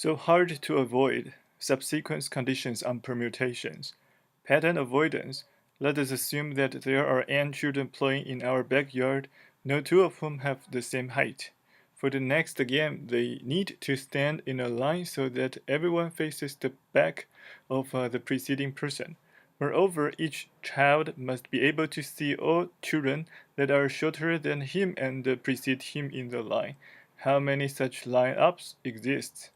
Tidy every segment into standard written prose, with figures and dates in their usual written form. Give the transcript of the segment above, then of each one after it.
So hard to avoid subsequence conditions on permutations. Pattern avoidance. Let us assume that there are n children playing in our backyard, no two of whom have the same height. For the next game, they need to stand in a line so that everyone faces the back of the preceding person. Moreover, each child must be able to see all children that are shorter than him and precede him in the line. How many such line-ups exist?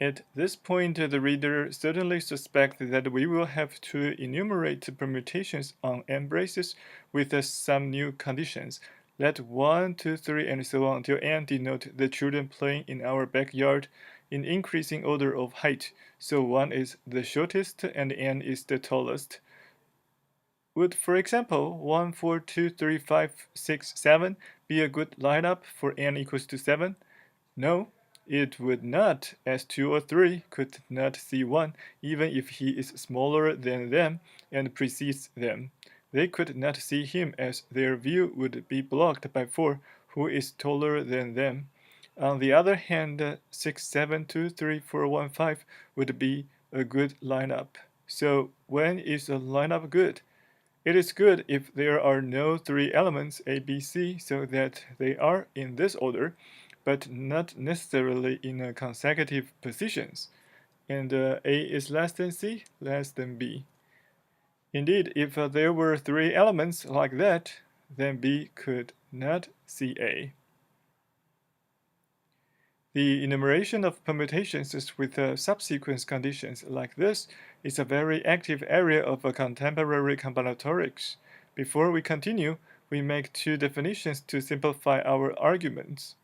At this point, the reader certainly suspects that we will have to enumerate permutations on n braces with some new conditions. Let 1, 2, 3, and so on until n denote the children playing in our backyard in increasing order of height, so 1 is the shortest and n is the tallest. Would, for example, 1, 4, 2, 3, 5, 6, 7 be a good lineup for n equals to 7? No, it would not, as 2 or 3 could not see 1, even if he is smaller than them and precedes them. They could not see him, as their view would be blocked by 4, who is taller than them. On the other hand, 6, 7, 2, 3, 4, 1, 5 would be a good lineup. So when is a lineup good? It is good if there are no 3 elements A, B, C, so that they are in this order, but not necessarily in consecutive positions, and A is less than C, less than B. Indeed, if there were 3 elements like that, then B could not see A. The enumeration of permutations with subsequence conditions like this is a very active area of contemporary combinatorics. Before we continue, we make 2 definitions to simplify our arguments.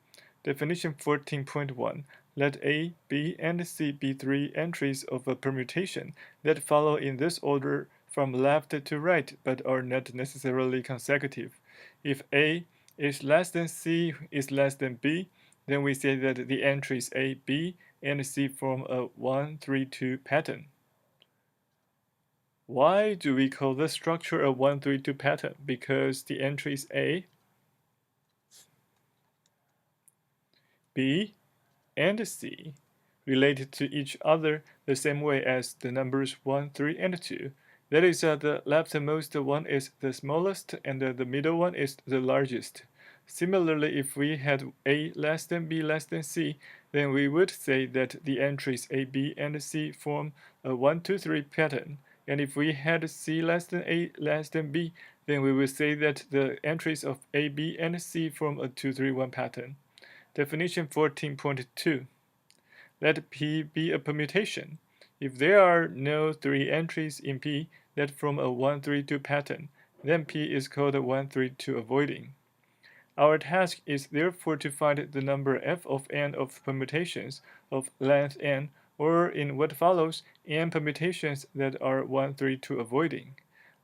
Definition 14.1. Let A, B, and C be 3 entries of a permutation that follow in this order from left to right but are not necessarily consecutive. If A is less than C is less than B, then we say that the entries A, B, and C form a 1, 3, 2 pattern. Why do we call this structure a 1, 3, 2 pattern? Because the entries A, B, and C relate to each other the same way as the numbers 1, 3, and 2. That is, the leftmost one is the smallest and the middle one is the largest. Similarly, if we had A less than B less than C, then we would say that the entries A, B, and C form a 1, 2, 3 pattern. And if we had C less than A less than B, then we would say that the entries of A, B, and C form a 2, 3, 1 pattern. Definition 14.2. Let P be a permutation. If there are no 3 entries in P that form a 1, 3, 2 pattern, then P is called a 1, 3, 2 avoiding. Our task is therefore to find the number f of n of permutations of length n, or in what follows, n permutations that are 1, 3, 2 avoiding.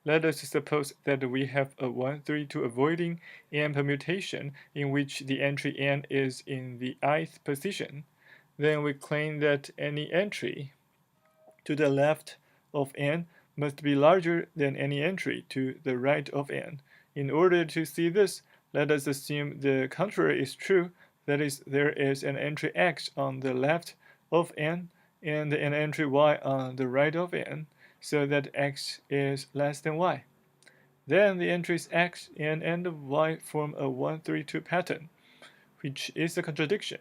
Let us suppose that we have a 1, 3, 2 avoiding n permutation in which the entry n is in the ith position. Then we claim that any entry to the left of n must be larger than any entry to the right of n. In order to see this, let us assume the contrary is true, that is, there is an entry x on the left of n and an entry y on the right of n, so that x is less than y. Then the entries x and y form a 1, 3, 2 pattern, which is a contradiction.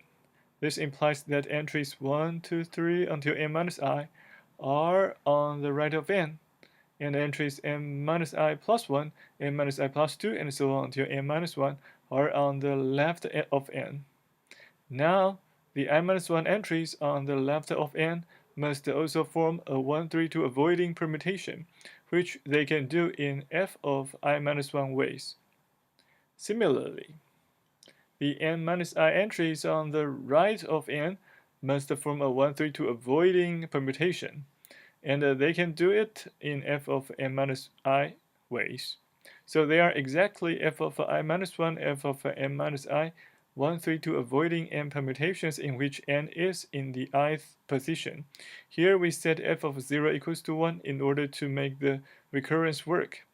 This implies that entries 1, 2, 3 until n minus I are on the right of n, and entries n minus I plus 1, n minus I plus 2, and so on until n minus 1 are on the left of n. Now, the I minus 1 entries on the left of n must also form a 1, 3, 2 avoiding permutation, which they can do in f of I minus 1 ways. Similarly, the n minus I entries on the right of n must form a 1, 3, 2 avoiding permutation, and they can do it in f of n minus I ways. So they are exactly f of I minus 1, f of n minus I, 1, 3, 2 avoiding n permutations in which n is in the ith position. Here we set f of 0 equals to 1 in order to make the recurrence work.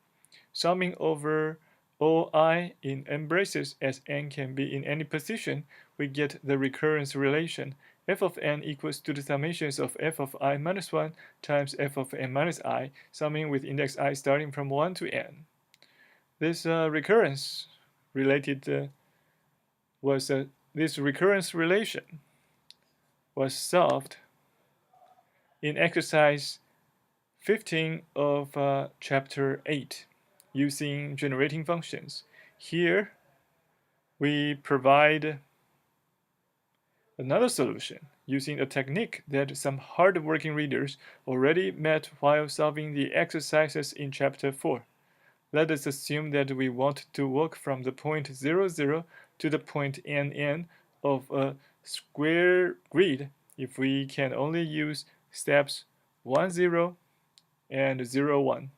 Summing over all I in n braces as n can be in any position, we get the recurrence relation f of n equals to the summations of f of I minus 1 times f of n minus I, summing with index I starting from 1 to n. This recurrence relation was solved in exercise 15 of chapter 8 using generating functions. Here we provide another solution using a technique that some hard-working readers already met while solving the exercises in chapter 4. Let us assume that we want to walk from the point 0, 0 to the point n of a square grid if we can only use steps 1, 0 and 0, 1.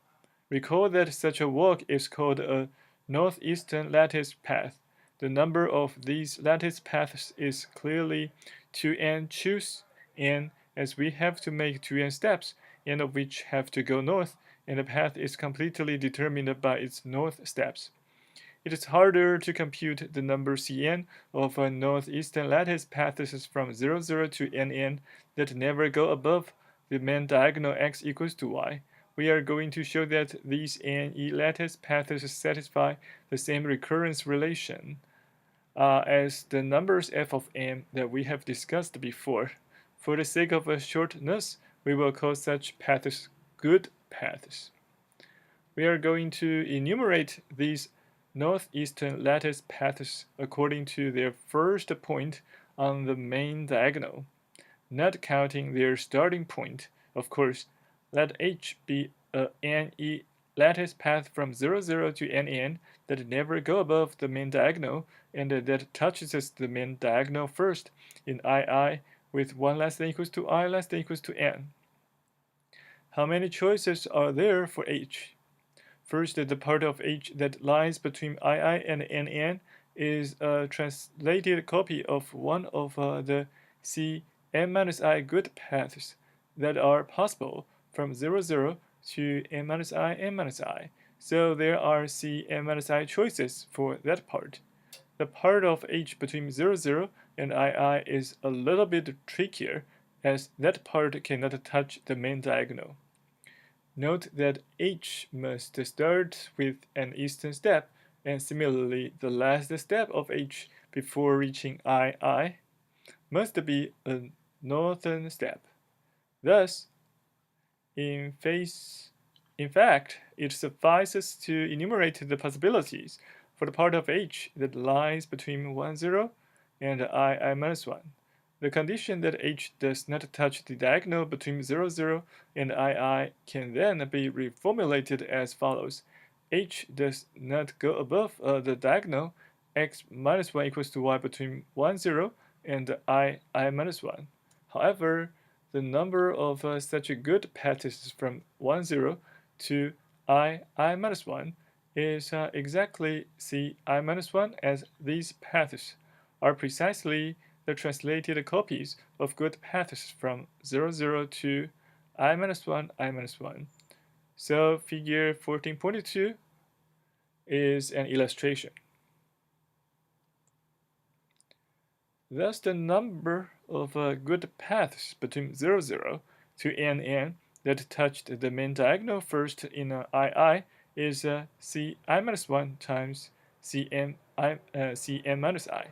Recall that such a walk is called a northeastern lattice path. The number of these lattice paths is clearly 2n. Choose n as we have to make 2n steps, n of which have to go north, and the path is completely determined by its north steps. It is harder to compute the number Cn of a northeastern lattice paths from 0, 0 to nn that never go above the main diagonal x equals to y. We are going to show that these n-e lattice paths satisfy the same recurrence relation as the numbers f of n that we have discussed before. For the sake of shortness, we will call such paths good paths. We are going to enumerate these northeastern lattice paths according to their first point on the main diagonal, not counting their starting point. Of course, let H be a n-e lattice path from 0, 0 to nn that never go above the main diagonal and that touches the main diagonal first in II with 1 less than equals to I less than equals to n. How many choices are there for H? First, the part of H that lies between II and nn is a translated copy of one of the Cn-I good paths that are possible from 0, 0 to n-I, n-I. So there are Cn-I choices for that part. The part of H between 0, 0 and II is a little bit trickier, as that part cannot touch the main diagonal. Note that H must start with an eastern step, and similarly, the last step of H before reaching II must be a northern step. Thus, in fact, it suffices to enumerate the possibilities for the part of H that lies between 1, 0 and I minus 1. The condition that H does not touch the diagonal between 0, 0 and II can then be reformulated as follows. H does not go above the diagonal x minus 1 equals to y between 1, 0 and I minus 1. However, the number of such good paths from 1, 0 to I minus 1 is exactly C I minus 1, as these paths are precisely the translated copies of good paths from 0, 0 to I minus 1, I minus 1. So figure 14.2 is an illustration. Thus, the number of good paths between 0, 0 to nn that touched the main diagonal first in II is Ci minus 1 times Cn minus I.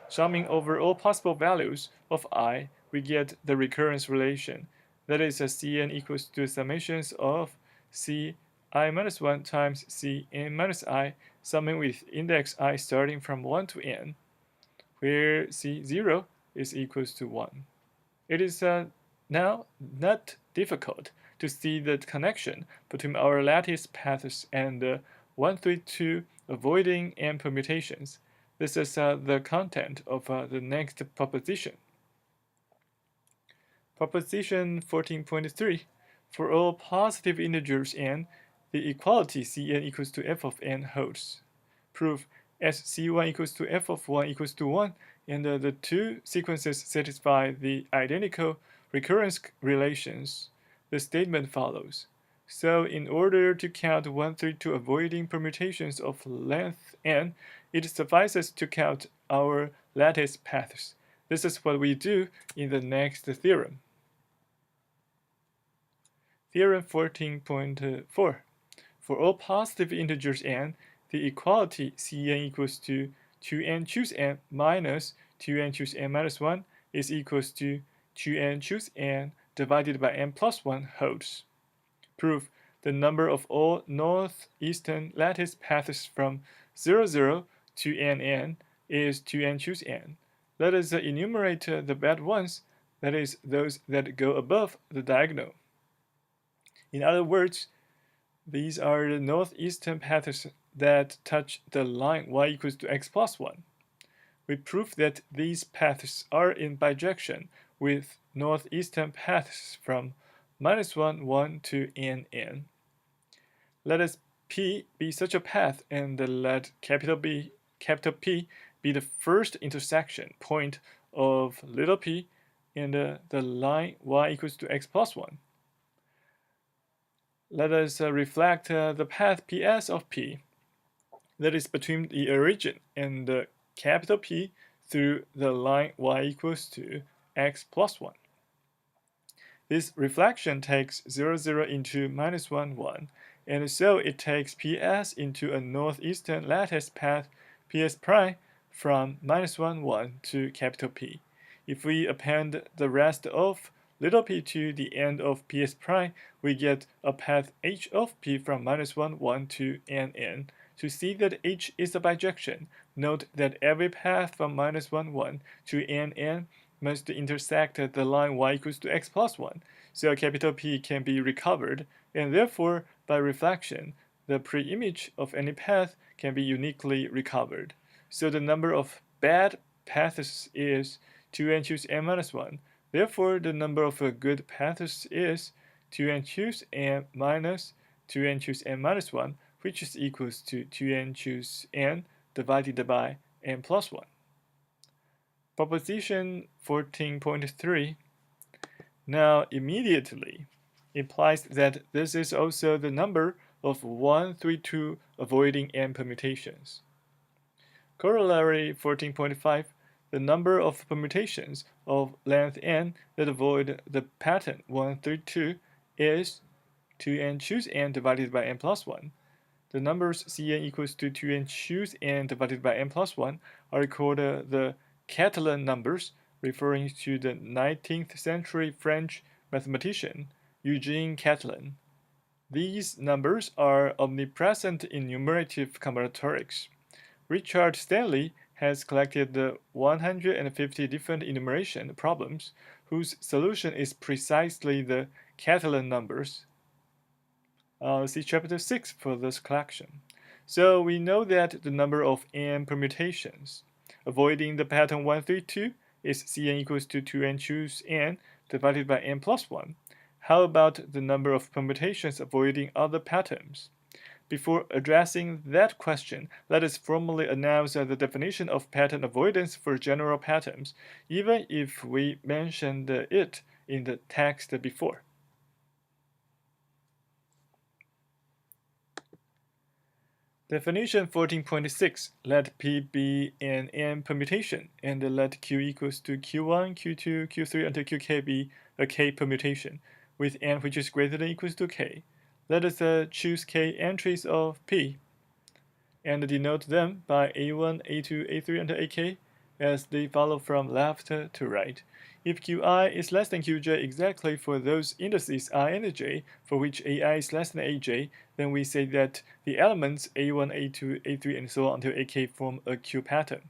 Summing over all possible values of I, we get the recurrence relation. That is, Cn equals to summations of Ci minus 1 times Cn minus I, summing with index I starting from 1 to n, where C0 is equals to 1. It is now not difficult to see the connection between our lattice paths and 132 avoiding N permutations. This is the content of the next proposition. Proposition 14.3. For all positive integers n, the equality Cn equals to f of n holds. Proof: as C1 equals to f of 1 equals to 1, and the two sequences satisfy the identical recurrence relations, the statement follows. So in order to count 1, 3, 2 avoiding permutations of length n, it suffices to count our lattice paths. This is what we do in the next theorem. Theorem 14.4. For all positive integers n, the equality Cn equals to 2n choose n minus 2n choose n minus 1 is equals to 2n choose n divided by n plus 1 holds. Proof: the number of all northeastern lattice paths from 0, 0 to n is 2n choose n. Let us enumerate the bad ones, that is, those that go above the diagonal. In other words, these are the northeastern paths that touch the line y equals to x plus 1. We prove that these paths are in bijection with northeastern paths from minus 1, 1 to n. Let us P be such a path, and let capital P be the first intersection point of little p in the line y equals to x plus 1. Let us reflect the path PS of P, that is between the origin and the capital P through the line y equals to x plus 1. This reflection takes 0, 0 into minus 1, 1, and so it takes PS into a northeastern lattice path PS prime from minus 1, 1 to capital P. If we append the rest of little p to the end of PS prime, we get a path h of p from minus 1, 1 to n. To see that h is a bijection, note that every path from minus 1, 1 to n must intersect the line y equals to x plus 1, so capital P can be recovered, and therefore, by reflection, the preimage of any path can be uniquely recovered. So the number of bad paths is 2n choose n minus 1. Therefore, the number of good paths is 2n choose n minus 2n choose n minus 1, which is equals to 2n choose n divided by n plus 1. Proposition 14.3 now immediately implies that this is also the number of 1, 3, 2 avoiding n permutations. Corollary 14.5, the number of permutations of length n that avoid the pattern 1, 3, 2 is 2n choose n divided by n plus 1. The numbers Cn equals to 2n choose n divided by n plus 1 are called the Catalan numbers, referring to the 19th century French mathematician Eugene Catalan. These numbers are omnipresent in numerative combinatorics. Richard Stanley has collected the 150 different enumeration problems whose solution is precisely the Catalan numbers. See chapter 6 for this collection. So we know that the number of n permutations avoiding the pattern 1, 3, 2 is Cn equals to 2n choose n divided by n plus 1. How about the number of permutations avoiding other patterns? Before addressing that question, let us formally announce the definition of pattern avoidance for general patterns, even if we mentioned it in the text before. Definition 14.6, let P be an n permutation, and let Q equals to Q1, Q2, Q3 until Qk be a k permutation, with n which is greater than or equals to k. Let us choose k entries of P, and denote them by A1, A2, A3 until Ak, as they follow from left to right. If Qi is less than Qj exactly for those indices I and j for which Ai is less than Aj, then we say that the elements A1, A2, A3, and so on until Ak form a Q pattern.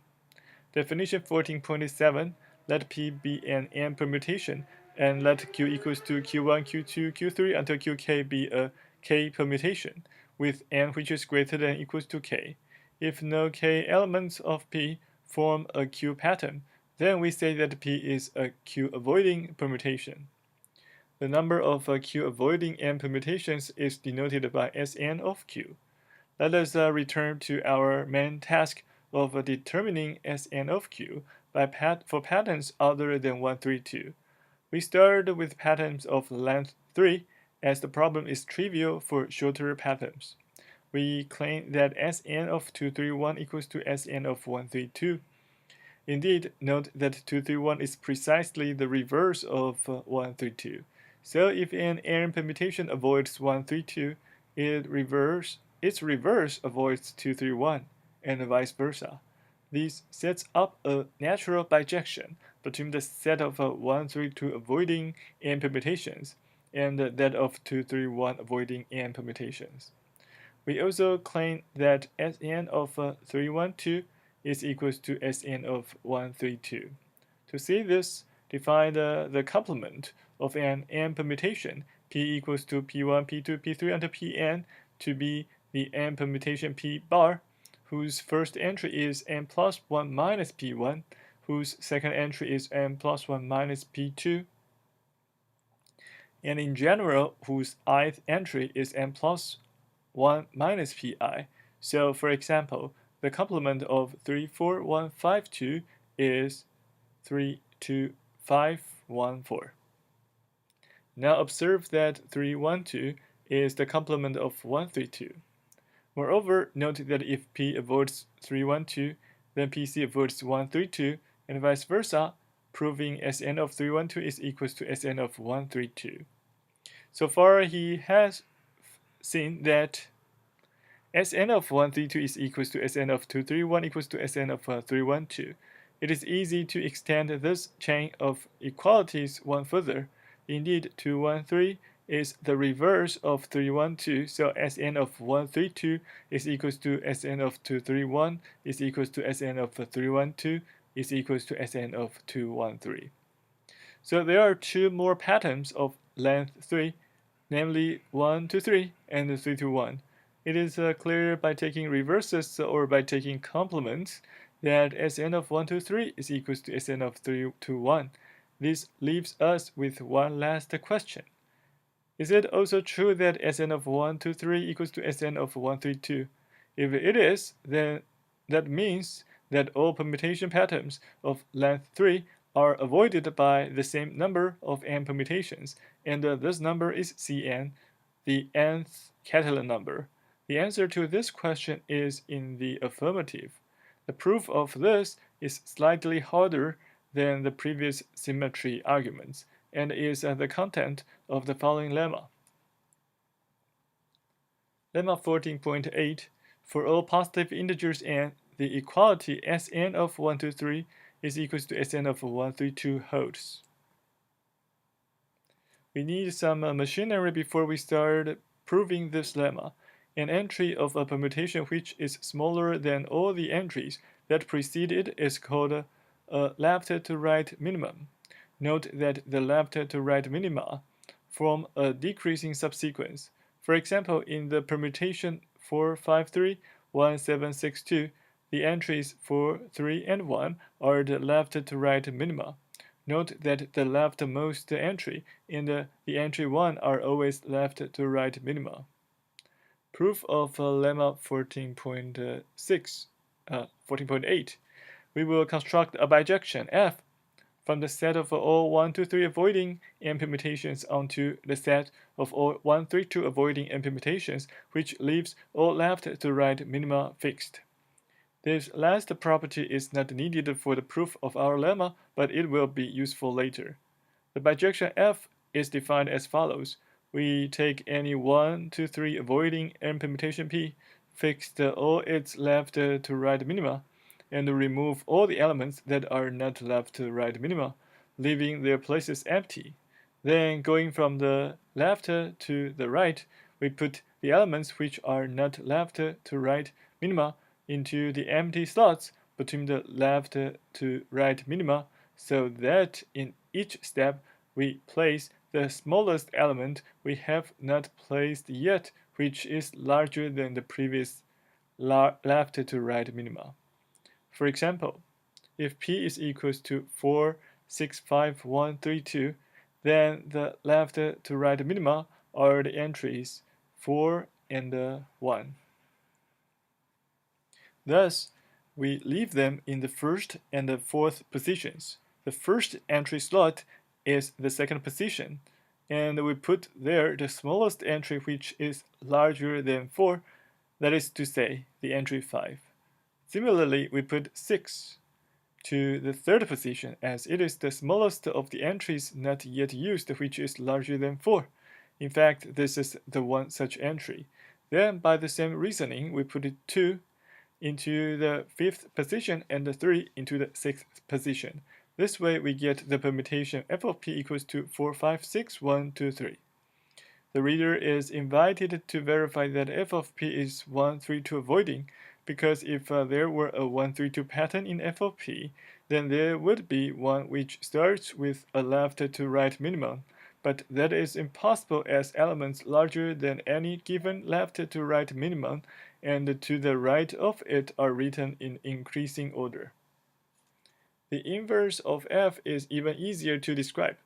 Definition 14.7, let P be an n permutation, and let Q equals to Q1, Q2, Q3 until Qk be a k permutation, with n which is greater than or equals to k. If no k elements of P form a Q pattern, then we say that P is a Q-avoiding permutation. The number of Q-avoiding n permutations is denoted by Sn of Q. Let us return to our main task of determining Sn of Q for patterns other than 1, 3, 2. We start with patterns of length 3 as the problem is trivial for shorter patterns. We claim that Sn of 231 equals to Sn of 132. Indeed, note that 231 is precisely the reverse of 132. So if an N permutation avoids 132, its reverse avoids 231, and vice versa. This sets up a natural bijection between the set of 132 avoiding N permutations and that of 231 avoiding N permutations. We also claim that Sn of 312 is equals to Sn of 132. To see this, define the complement of an N permutation P equals to P1, P2, P3 until Pn to be the N permutation P bar, whose first entry is N plus 1 minus P1, whose second entry is N plus 1 minus P2, and in general, whose ith entry is N plus 1 minus Pi. So, for example, the complement of 34152 is 32514. Now observe that 312 is the complement of 132. Moreover, note that if P avoids 312, then PC avoids 132, and vice versa, proving Sn of 312 is equals to Sn of 132. So far, he has seen that Sn of 132 is equals to Sn of 231 equals to Sn of 312. It is easy to extend this chain of equalities one further. Indeed, 213 is the reverse of 312, so Sn of 132 is equals to Sn of 231 is equals to Sn of 312 is equals to Sn of 213. So there are two more patterns of length 3, namely 1 to 3 and 3 to 1. It is clear by taking reverses or by taking complements that Sn of 1 to 3 is equals to Sn of 3 to 1. This leaves us with one last question. Is it also true that Sn of 1 to 3 equals to Sn of 132? If it is, then that means that all permutation patterns of length 3 are avoided by the same number of n permutations, and this number is Cn, the nth Catalan number. The answer to this question is in the affirmative. The proof of this is slightly harder than the previous symmetry arguments, and is the content of the following lemma. Lemma 14.8. For all positive integers n, the equality Sn of 1 to 3 is equals to Sn of 132 holds. We need some machinery before we start proving this lemma. An entry of a permutation which is smaller than all the entries that precede it is called a left-to-right minimum. Note that the left-to-right minima form a decreasing subsequence. For example, in the permutation 453, 1762, the entries 4, 3, and 1 are the left-to-right minima. Note that the leftmost entry and the entry 1 are always left-to-right minima. Proof of lemma 14.8. We will construct a bijection F from the set of all 1, 2, 3 avoiding n permutations onto the set of all 1, 3, 2 avoiding n permutations, which leaves all left-to-right minima fixed. This last property is not needed for the proof of our lemma, but it will be useful later. The bijection F is defined as follows. We take any 1, 2, 3 avoiding n permutation P, fix all its left-to-right minima, and remove all the elements that are not left-to-right minima, leaving their places empty. Then, going from the left to the right, we put the elements which are not left-to-right minima into the empty slots between the left to right minima, so that in each step we place the smallest element we have not placed yet, which is larger than the previous left to right minima. For example, if P is equals to 4, 6, 5, 1, 3, 2, then the left to right minima are the entries 4 and 1. Thus, we leave them in the first and the fourth positions. The first entry slot is the second position. and we put there the smallest entry which is larger than 4, that is to say, the entry 5. Similarly, we put 6 to the third position as it is the smallest of the entries not yet used which is larger than 4. In fact, this is the one such entry. Then, by the same reasoning, we put 2 into the 5th position and the 3 into the 6th position. This way we get the permutation f of p equals to 4, 5, 6, 1, 2, 3. The reader is invited to verify that f of p is 1, 3, 2 avoiding, because if there were a 1, 3, 2 pattern in f of p, then there would be one which starts with a left to right minimum, but that is impossible as elements larger than any given left to right minimum and to the right of it are written in increasing order. The inverse of f is even easier to describe.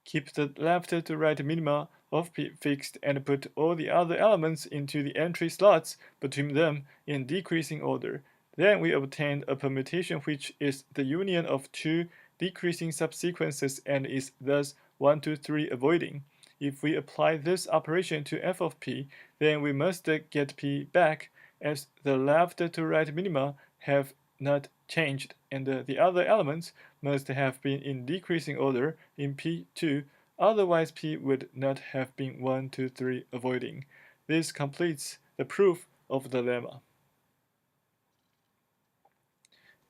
Keep the left to right minima of p fixed and put all the other elements into the entry slots between them in decreasing order. Then we obtain a permutation which is the union of two decreasing subsequences and is thus 1, 2, 3 avoiding. If we apply this operation to f of p, then we must get p back as the left to right minima have not changed and the other elements must have been in decreasing order in P2, otherwise P would not have been 1, 2, 3 avoiding. This completes the proof of the lemma.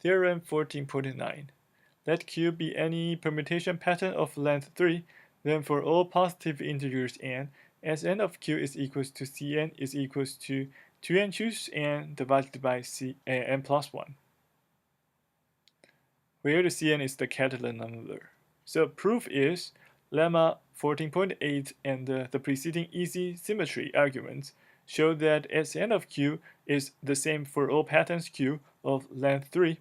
Theorem 14.9. Let Q be any permutation pattern of length 3, then for all positive integers n, Sn of Q is equals to Cn is equals to 2n choose n divided by n plus 1. Where the Cn is the Catalan number. So proof is lemma 14.8 and the preceding easy symmetry arguments show that Sn of Q is the same for all patterns Q of length 3.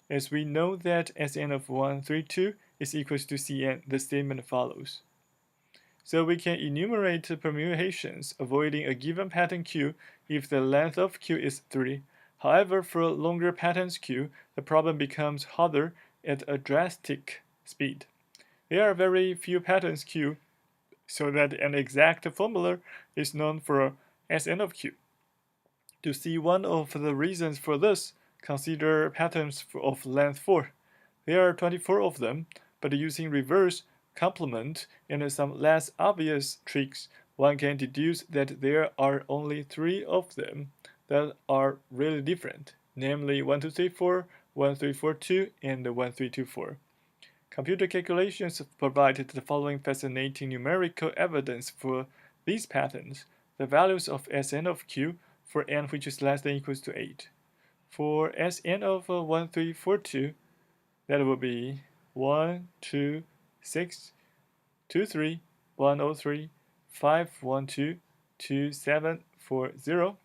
As we know that Sn of 1, 3, 2 is equals to Cn, the statement follows. So we can enumerate permutations avoiding a given pattern Q if the length of Q is 3. However, for longer patterns Q, the problem becomes harder at a drastic speed. There are very few patterns Q, so that an exact formula is known for Sn of Q. To see one of the reasons for this, consider patterns of length 4. There are 24 of them, but using reverse complement and some less obvious tricks, one can deduce that there are only 3 of them that are really different, namely 1, 2, 3, 4, 1, 3, 4, 2, and 1, 3, 2, 4. Computer calculations provided the following fascinating numerical evidence for these patterns. The values of Sn of Q for n which is less than or equals to 8. For Sn of 1, 3, 4, 2, that will be 1, 2, 6, 2, 3, 1, 0, 3, 5, 1, 2, 2, 7, 4, 0,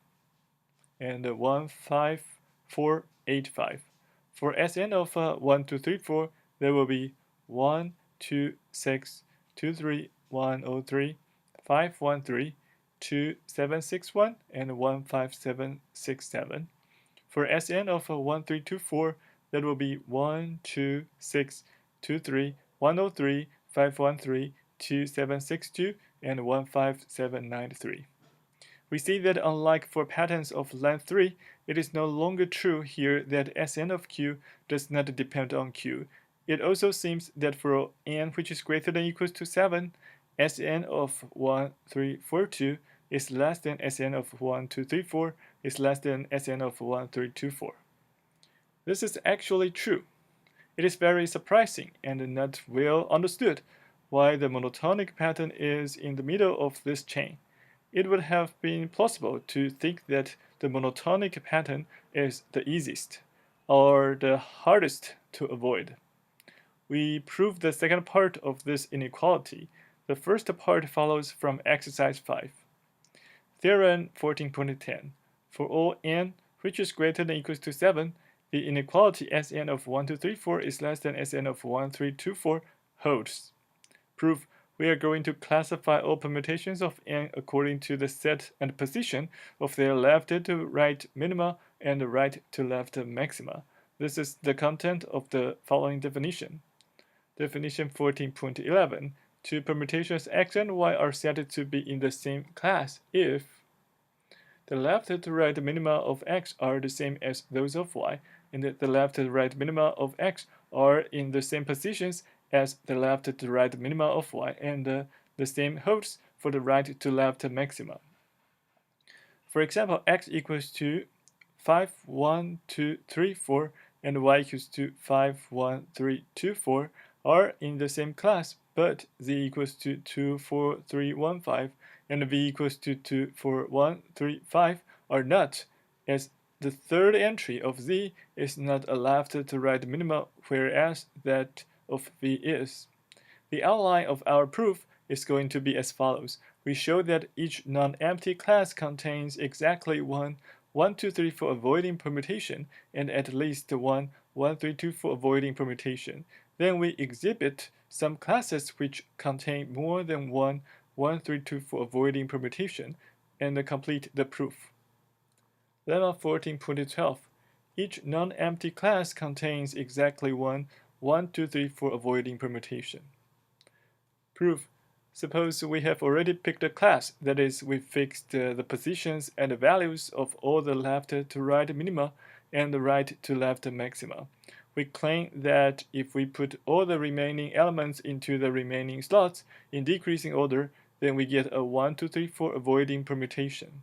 and 1, 5, 4, 8, 5. For Sn of 1, 2, 3, 4, there will be 1, 2, 6, 2, 3, 1, 0, 3, 5, 1, 3, 2, 7, 6, 1, and 1, 5, 7, 6, 7. For Sn of 1, 3, 2, 4, that will be 1, 2, 6, 2, 3, 1, 0, 3, 5, 1, 3, 2, 7, 6, 2, and 1, 5, 7, 9, 3. We see that unlike for patterns of length 3, it is no longer true here that Sn of Q does not depend on Q. It also seems that for n which is greater than or equals to 7, Sn of 1, 3, 4, 2 is less than Sn of 1, 2, 3, 4 is less than Sn of 1, 3, 2, 4. This is actually true. It is very surprising and not well understood why the monotonic pattern is in the middle of this chain. It would have been plausible to think that the monotonic pattern is the easiest, or the hardest to avoid. We prove the second part of this inequality. The first part follows from exercise 5. Theorem 14.10. For all n which is greater than or equals to 7, the inequality Sn of 1, 2, 3, 4 is less than Sn of 1, 3, 2, 4 holds. Proof. We are going to classify all permutations of n according to the set and position of their left to right minima and right to left maxima. This is the content of the following definition. Definition 14.11. Two permutations x and y are said to be in the same class if the left to right minima of x are the same as those of y, and the left to right minima of x are in the same positions as the left to right minima of y, and the same holds for the right to left maxima. For example, x equals to 5, 1, 2, 3, 4, and y equals to 5, 1, 3, 2, 4 are in the same class, but z equals to 2, 4, 3, 1, 5, and v equals to 2, 4, 1, 3, 5 are not, as the third entry of z is not a left to right minima, whereas that of v is. The outline of our proof is going to be as follows. We show that each non-empty class contains exactly one 1, 2, 3 for avoiding permutation and at least one 1, 3, 2 for avoiding permutation. Then we exhibit some classes which contain more than one 1, 3, 2 for avoiding permutation and complete the proof. Lemma 14.12. Each non-empty class contains exactly one 1, 2, 3 for avoiding permutation. Proof. Suppose we have already picked a class, that is, we fixed the positions and the values of all the left to right minima and the right to left maxima. We claim that if we put all the remaining elements into the remaining slots in decreasing order, then we get a 1, 2, 3, 4 avoiding permutation.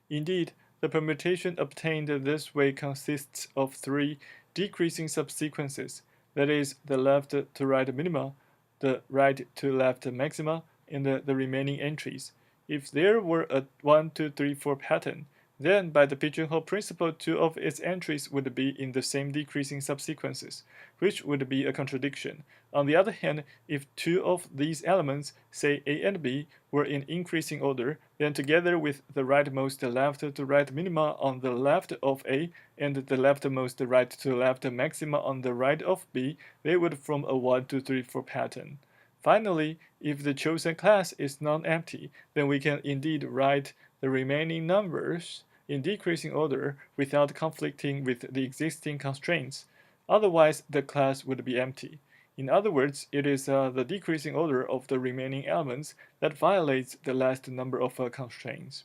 Indeed, the permutation obtained this way consists of three decreasing subsequences, that is, the left to right minima, the right to left maxima, and the remaining entries. If there were a 1, 2, 3, 4 pattern, then by the pigeonhole principle, two of its entries would be in the same decreasing subsequences, which would be a contradiction. On the other hand, if two of these elements, say A and B, were in increasing order, then together with the rightmost left to right minima on the left of A and the leftmost right to left maxima on the right of B, they would form a 1, 2, 3, 4 pattern. Finally, if the chosen class is non-empty, then we can indeed write the remaining numbers in decreasing order without conflicting with the existing constraints. Otherwise, the class would be empty. In other words, it is the decreasing order of the remaining elements that violates the last number of constraints.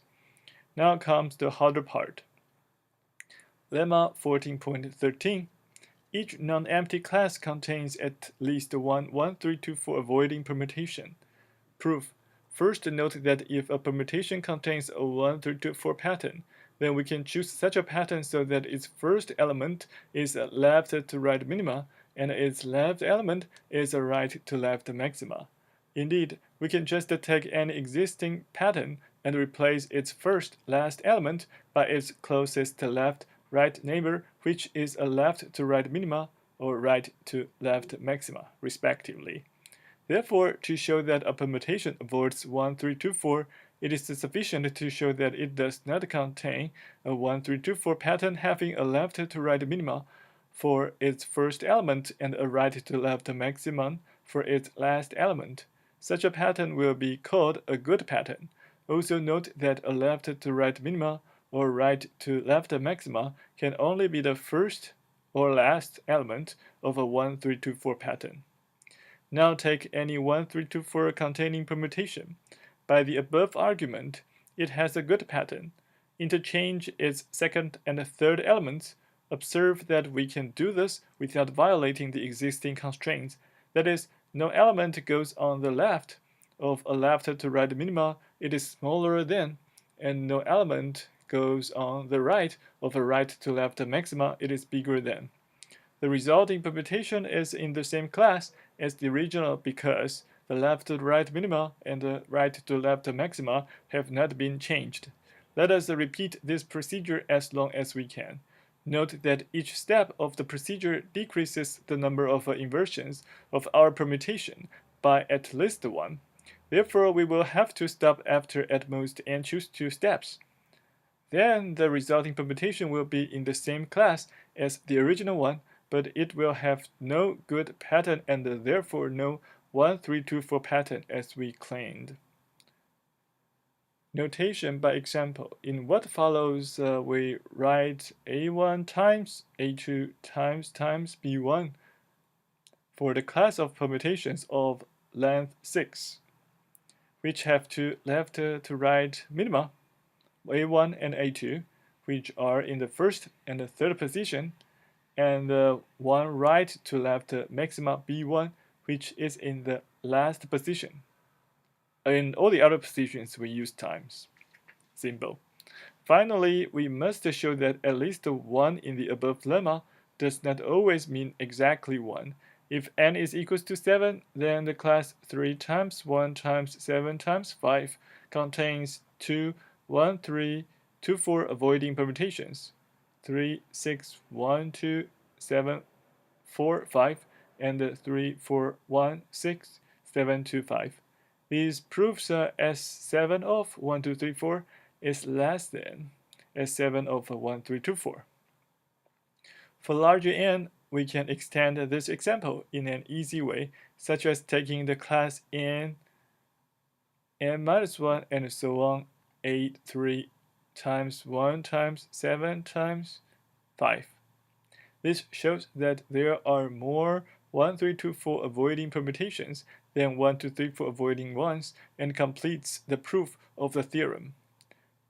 Now comes the harder part. Lemma 14.13. Each non-empty class contains at least one 1, 3, 2 for avoiding permutation. Proof. First, note that if a permutation contains a 1, 3, 2, 4 pattern, then we can choose such a pattern so that its first element is a left to right minima and its left element is a right to left maxima. Indeed, we can just take an existing pattern and replace its first last element by its closest left right neighbor, which is a left to right minima or right to left maxima, respectively. Therefore, to show that a permutation avoids 1, 3, 2, 4, it is sufficient to show that it does not contain a 1, 3, 2, 4 pattern having a left to right minima for its first element and a right to left maximum for its last element. Such a pattern will be called a good pattern. Also note that a left to right minima or right to left maxima can only be the first or last element of a 1, 3, 2, 4 pattern. Now take any 1, 3, 2, 4 containing permutation. By the above argument, it has a good pattern. Interchange its second and third elements. Observe that we can do this without violating the existing constraints. That is, no element goes on the left of a left to right minima, it is smaller than, and no element goes on the right of a right to left maxima, it is bigger than. The resulting permutation is in the same class as the original because the left to right minima and the right to left maxima have not been changed. Let us repeat this procedure as long as we can. Note that each step of the procedure decreases the number of inversions of our permutation by at least one. Therefore, we will have to stop after at most and choose 2 steps. Then the resulting permutation will be in the same class as the original one, but it will have no good pattern and therefore no 1, 3, 2, 4 pattern as we claimed. Notation by example. In what follows, we write A1 times A2 times B1 for the class of permutations of length 6, which have two left to right minima, A1 and A2, which are in the first and the third position, and one right to left maxima B1, which is in the last position. In all the other positions, we use times symbol. Finally, we must show that at least 1 in the above lemma does not always mean exactly 1. If n is equals to 7, then the class 3 times 1 times 7 times 5 contains 2, 1, 3, 2, 4 avoiding permutations, 3, 6, 1, 2, 7, 4, 5, and 3, 4, 1, 6, 7, 2, 5. These proofs S7 of 1, 2, 3, 4 is less than S7 of 1, 3, 2, 4. For larger n, we can extend this example in an easy way, such as taking the class n, n-1, and so on, 8, 3 times 1 times 7 times 5. This shows that there are more 1, 3, 2, 4 avoiding permutations than 1, 2, 3, 4 avoiding ones, and completes the proof of the theorem.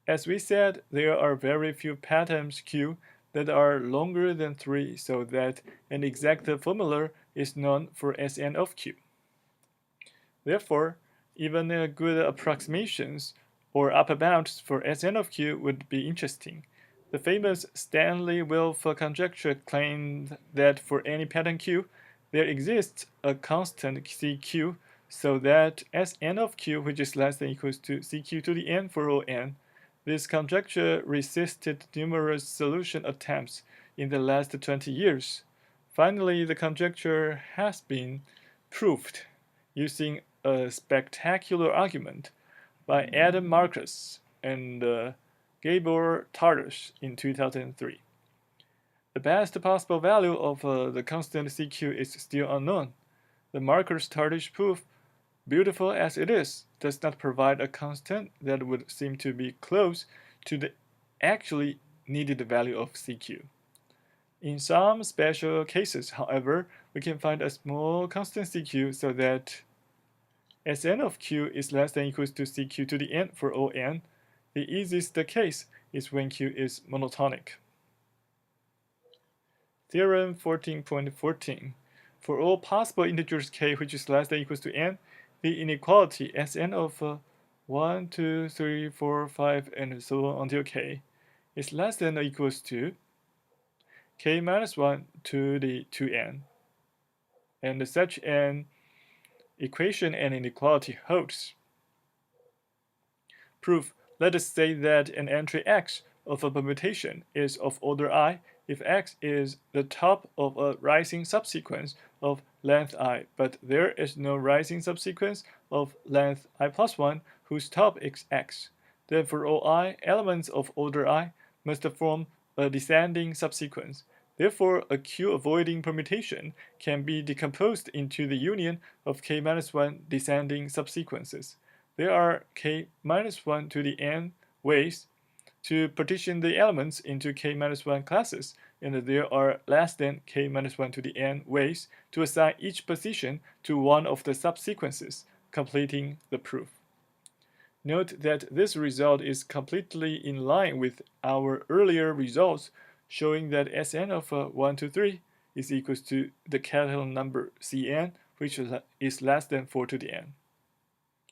As we said, there are very few patterns Q that are longer than 3, so that an exact formula is known for Sn of Q. Therefore, even good approximations or upper bounds for Sn of Q would be interesting. The famous Stanley-Wilf conjecture claimed that for any pattern Q, there exists a constant CQ, so that Sn of Q, which is less than or equals to CQ to the n for all n. This conjecture resisted numerous solution attempts in the last 20 years. Finally, the conjecture has been proved using a spectacular argument by Adam Marcus and Gabor Tardos in 2003. The best possible value of the constant CQ is still unknown. The Marcus-Tardos proof, beautiful as it is, does not provide a constant that would seem to be close to the actually needed value of CQ. In some special cases, however, we can find a small constant CQ so that Sn of Q is less than or equals to CQ to the n for all n. The easiest case is when Q is monotonic. Theorem 14.14. For all possible integers k which is less than or equals to n, the inequality Sn of 1, 2, 3, 4, 5, and so on until k is less than or equals to k minus 1 to the 2n. And such an equation and inequality holds. Proof. Let us say that an entry x of a permutation is of order I if x is the top of a rising subsequence of length I, but there is no rising subsequence of length I plus 1 whose top is x. Then for all I, elements of order I must form a descending subsequence. Therefore, a Q-avoiding permutation can be decomposed into the union of k-1 descending subsequences. There are k-1 to the n ways to partition the elements into k-1 classes, and there are less than k-1 to the n ways to assign each position to one of the subsequences, completing the proof. Note that this result is completely in line with our earlier results, showing that Sn of 1, 2, 3 is equals to the Catalan number Cn, which is less than 4 to the n.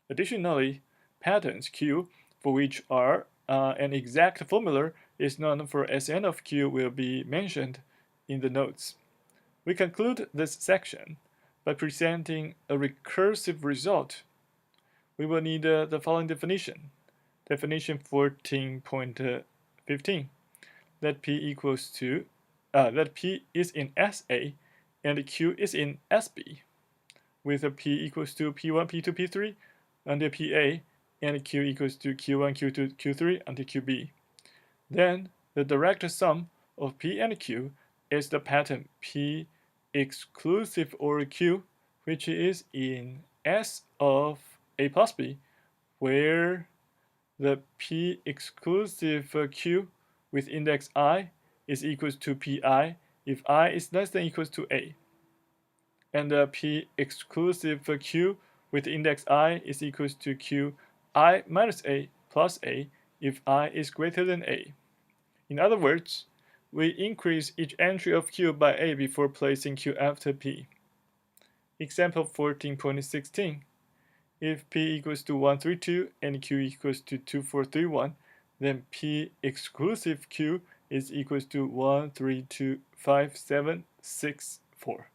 Additionally, patterns Q, for which are an exact formula is known for Sn of Q, will be mentioned in the notes. We conclude this section by presenting a recursive result. We will need the following definition. Definition 14.15. Let P equals to, let P is in SA and Q is in SB, with a P equals to P1, P2, P3 until PA, and Q equals to Q1, Q2, Q3 until QB. Then the direct sum of P and Q is the pattern P exclusive over Q, which is in S of A plus B, where the P exclusive Q with index I is equals to Pi if I is less than or equals to A. And the P exclusive Q with index I is equals to qi minus a plus a if I is greater than a. In other words, we increase each entry of q by a before placing q after p. Example 14.16. If p equals to 132 and q equals to 2431, then p exclusive q is equals to 1325764.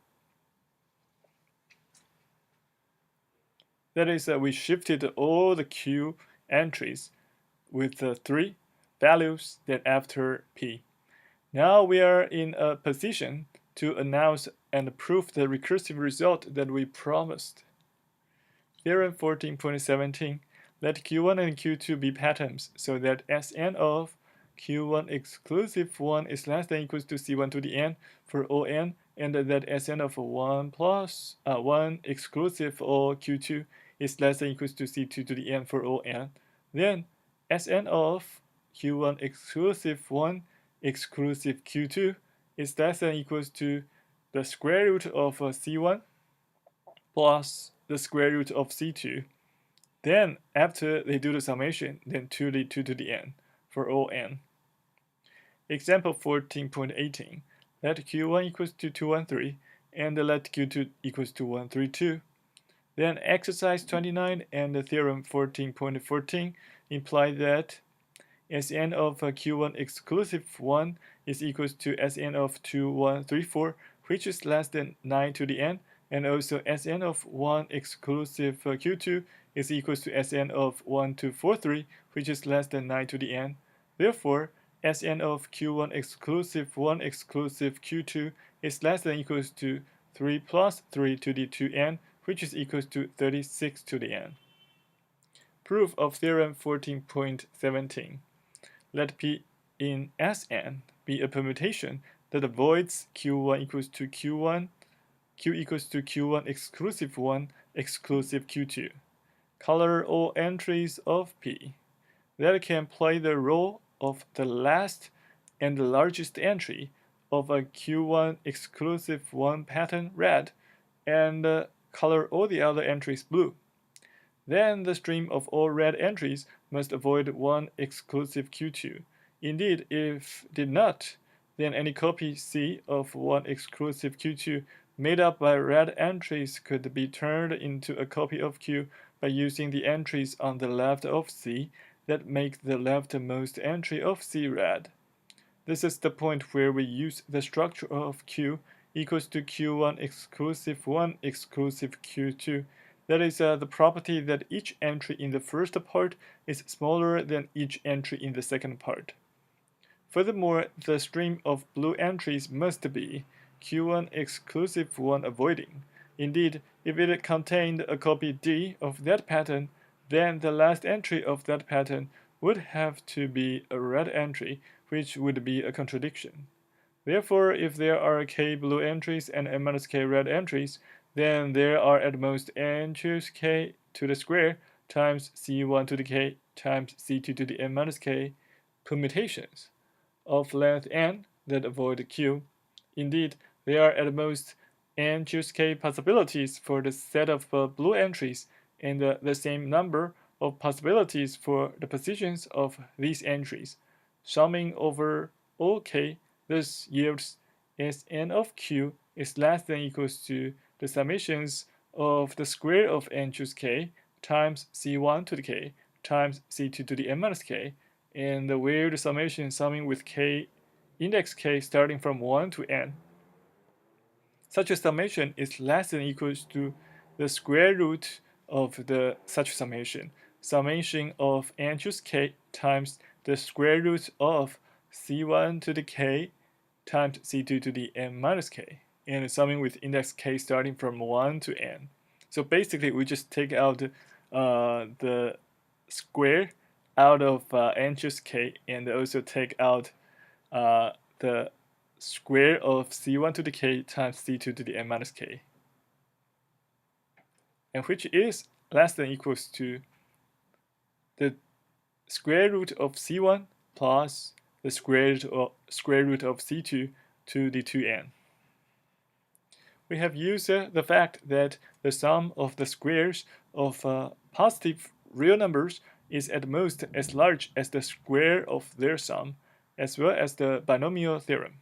That is, we shifted all the q entries with the 3 values then after p. Now we are in a position to announce and prove the recursive result that we promised. Theorem 14.17. Let Q1 and Q2 be patterns so that Sn of Q1 exclusive 1 is less than or equals to C1 to the n for all n, and that Sn of 1 plus 1 exclusive or Q2 is less than or equals to C2 to the n for all n. Then Sn of Q1 exclusive 1 exclusive Q2 is less than or equals to the square root of C1 plus the square root of C2. Then after they do the summation, then 2 to the n for all n. Example 14.18. Let Q1 equals to 213 and let Q2 equals to 132. Then exercise 29 and the theorem 14.14 imply that Sn of Q1 exclusive 1 is equals to Sn of 2134, which is less than 9 to the n, and also Sn of 1 exclusive Q2 is equals to Sn of 1243, which is less than 9 to the n. Therefore, Sn of Q1 exclusive 1 exclusive Q2 is less than or equals to 3 plus 3 to the 2n, which is equals to 36 to the n. Proof of theorem 14.17. Let P in Sn be a permutation that avoids Q1 equals to Q1, Q equals to Q1 exclusive 1 exclusive Q2. Color all entries of P that can play the role of the last and the largest entry of a Q1 exclusive 1 pattern red, and color all the other entries blue. Then the stream of all red entries must avoid 1 exclusive Q2. Indeed, if did not, then any copy C of 1 exclusive Q2 made up by red entries could be turned into a copy of Q by using the entries on the left of C that make the leftmost entry of C red. This is the point where we use the structure of Q equals to Q1 exclusive 1 exclusive Q2. That is the property that each entry in the first part is smaller than each entry in the second part. Furthermore, the stream of blue entries must be Q1 exclusive 1 avoiding. Indeed, if it contained a copy D of that pattern, then the last entry of that pattern would have to be a red entry, which would be a contradiction. Therefore, if there are k blue entries and n-k red entries, then there are at most n choose k to the square times c1 to the k times c2 to the n-k permutations of length n that avoid q. Indeed, there are at most n choose k possibilities for the set of blue entries and the same number of possibilities for the positions of these entries. Summing over all k, this yields Sn of q is less than or equals to the summations of the square of n choose k times c1 to the k times c2 to the n-k, and where the summation summing with k index k starting from 1 to n. Such a summation is less than or equals to the square root of the such summation of n choose k times the square root of c1 to the k times c2 to the n-k, and summing with index k starting from 1 to n. So basically, we just take out the square out of n choose k, and also take out the square of c1 to the k times c2 to the n-k, and which is less than or equals to the square root of c1 plus the square root of c2 to the 2n. we have used the fact that the sum of the squares of positive real numbers is at most as large as the square of their sum, as well as the binomial theorem.